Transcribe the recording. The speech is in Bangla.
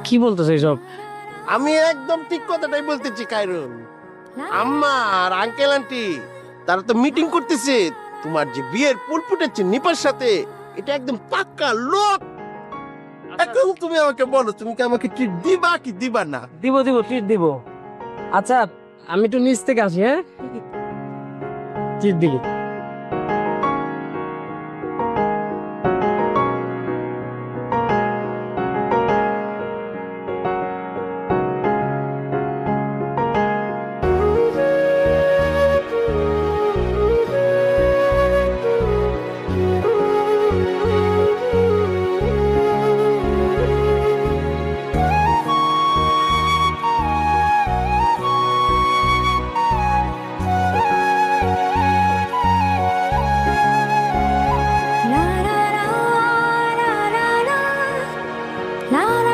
কি বলতেছে এইসব? আমি একদম ঠিক কথাটাই বলতেছি কাইরুল। আম্মা আর আঙ্কেল আন্টি তারা তো মিটিং করতেছে তোমার যে বিয়ের পুল ফুটেছে নিপার সাথে, এটা একদম পাক্কা লোক। এখন তুমি আমাকে বলো, তুমি কি আমাকে ট্রিট দিবা কি দিবা না? দিব দিব, ট্রিট দিব। আচ্ছা, আমি একটু নিচ থেকে আসি, হ্যাঁ? ট্রিট দিব। La